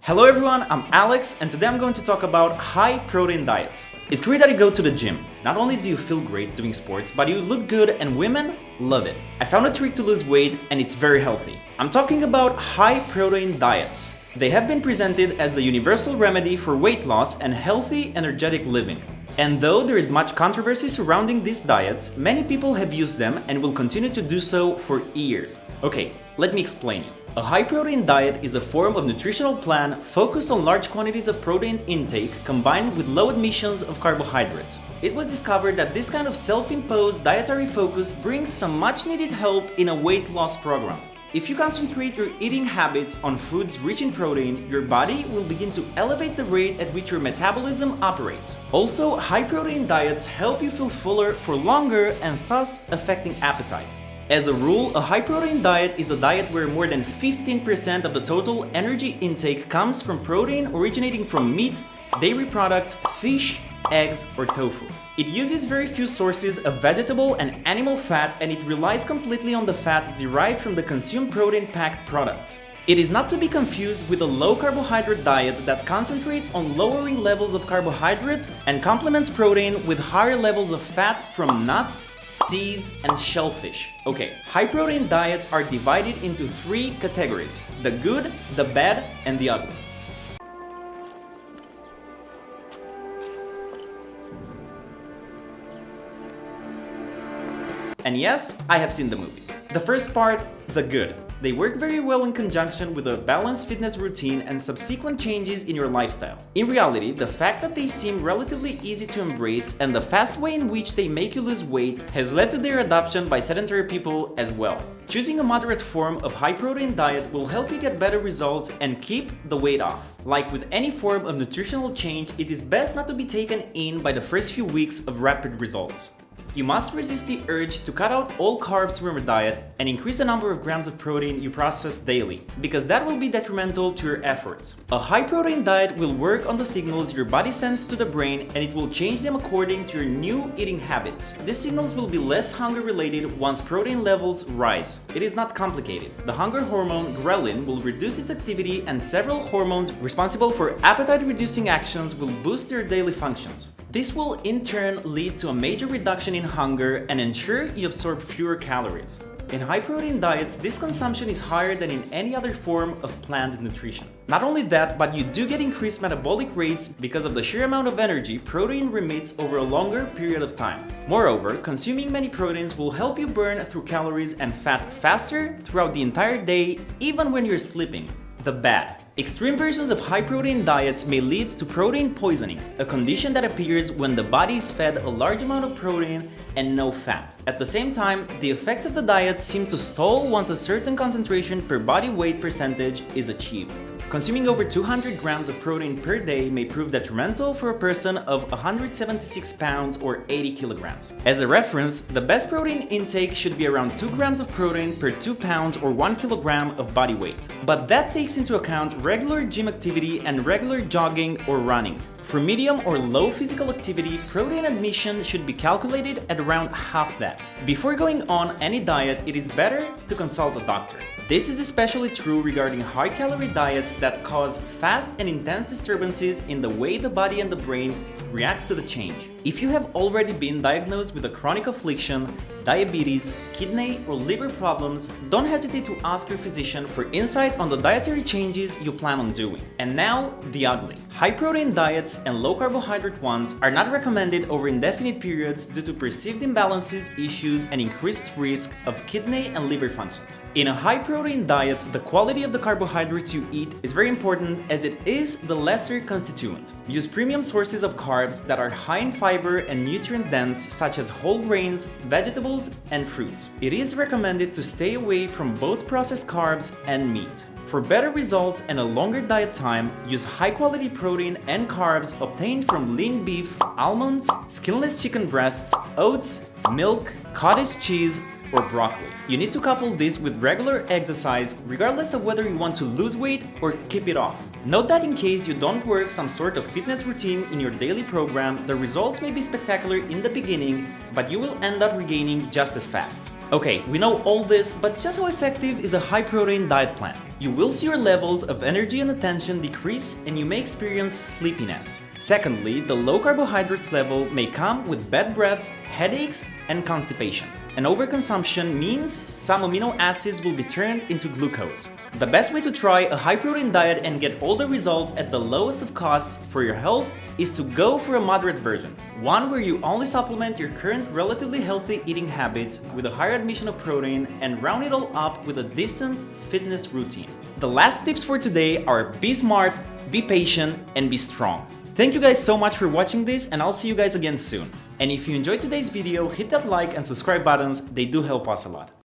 Hello everyone, I'm Alex and today I'm going to talk about high protein diets. It's great that you go to the gym. Not only do you feel great doing sports, but you look good and women love it. I found a trick to lose weight and it's very healthy. I'm talking about high protein diets. They have been presented as the universal remedy for weight loss and healthy, energetic living. And though there is much controversy surrounding these diets, many people have used them and will continue to do so for years. Okay, let me explain you. A high-protein diet is a form of nutritional plan focused on large quantities of protein intake combined with low emissions of carbohydrates. It was discovered that this kind of self-imposed dietary focus brings some much-needed help in a weight loss program. If you concentrate your eating habits on foods rich in protein, your body will begin to elevate the rate at which your metabolism operates. Also, high-protein diets help you feel fuller for longer and thus affecting appetite. As a rule, a high-protein diet is a diet where more than 15% of the total energy intake comes from protein originating from meat, dairy products, fish, eggs, or tofu. It uses very few sources of vegetable and animal fat and it relies completely on the fat derived from the consumed protein-packed products. It is not to be confused with a low-carbohydrate diet that concentrates on lowering levels of carbohydrates and complements protein with higher levels of fat from nuts, seeds, and shellfish. Okay, high-protein diets are divided into three categories: the good, the bad, and the ugly. And yes, I have seen the movie. The first part, the good. They work very well in conjunction with a balanced fitness routine and subsequent changes in your lifestyle. In reality, the fact that they seem relatively easy to embrace and the fast way in which they make you lose weight has led to their adoption by sedentary people as well. Choosing a moderate form of high-protein diet will help you get better results and keep the weight off. Like with any form of nutritional change, it is best not to be taken in by the first few weeks of rapid results. You must resist the urge to cut out all carbs from your diet and increase the number of grams of protein you process daily, because that will be detrimental to your efforts. A high-protein diet will work on the signals your body sends to the brain and it will change them according to your new eating habits. These signals will be less hunger-related once protein levels rise. It is not complicated. The hunger hormone ghrelin will reduce its activity and several hormones responsible for appetite-reducing actions will boost their daily functions. This will in turn lead to a major reduction in hunger and ensure you absorb fewer calories. In high-protein diets, this consumption is higher than in any other form of planned nutrition. Not only that, but you do get increased metabolic rates because of the sheer amount of energy protein remits over a longer period of time. Moreover, consuming many proteins will help you burn through calories and fat faster throughout the entire day, even when you're sleeping. The bad. Extreme versions of high-protein diets may lead to protein poisoning, a condition that appears when the body is fed a large amount of protein and no fat. At the same time, the effects of the diet seem to stall once a certain concentration per body weight percentage is achieved. Consuming over 200 grams of protein per day may prove detrimental for a person of 176 pounds or 80 kilograms. As a reference, the best protein intake should be around 2 grams of protein per 2 pounds or 1 kilogram of body weight. But that takes into account regular gym activity and regular jogging or running. For medium or low physical activity, protein admission should be calculated at around half that. Before going on any diet, it is better to consult a doctor. This is especially true regarding high-calorie diets that cause fast and intense disturbances in the way the body and the brain react to the change. If you have already been diagnosed with a chronic affliction, diabetes, kidney or liver problems, don't hesitate to ask your physician for insight on the dietary changes you plan on doing. And now, the ugly. High-protein diets and low-carbohydrate ones are not recommended over indefinite periods due to perceived imbalances, issues, and increased risk of kidney and liver functions. In a high-protein diet, the quality of the carbohydrates you eat is very important as it is the lesser constituent. Use premium sources of carbs that are high in fiber and nutrient-dense, such as whole grains, vegetables, and fruits. It is recommended to stay away from both processed carbs and meat. For better results and a longer diet time, use high-quality protein and carbs obtained from lean beef, almonds, skinless chicken breasts, oats, milk, cottage cheese, or broccoli. You need to couple this with regular exercise regardless of whether you want to lose weight or keep it off. Note that in case you don't work some sort of fitness routine in your daily program, the results may be spectacular in the beginning, but you will end up regaining just as fast. Okay, we know all this, but just how effective is a high-protein diet plan? You will see your levels of energy and attention decrease and you may experience sleepiness. Secondly, the low carbohydrates level may come with bad breath, headaches, and constipation. An overconsumption means some amino acids will be turned into glucose. The best way to try a high-protein diet and get all the results at the lowest of costs for your health is to go for a moderate version. One where you only supplement your current relatively healthy eating habits with a higher admission of protein and round it all up with a decent fitness routine. The last tips for today are be smart, be patient, and be strong. Thank you guys so much for watching this, and I'll see you guys again soon. And if you enjoyed today's video, hit that like and subscribe buttons, they do help us a lot.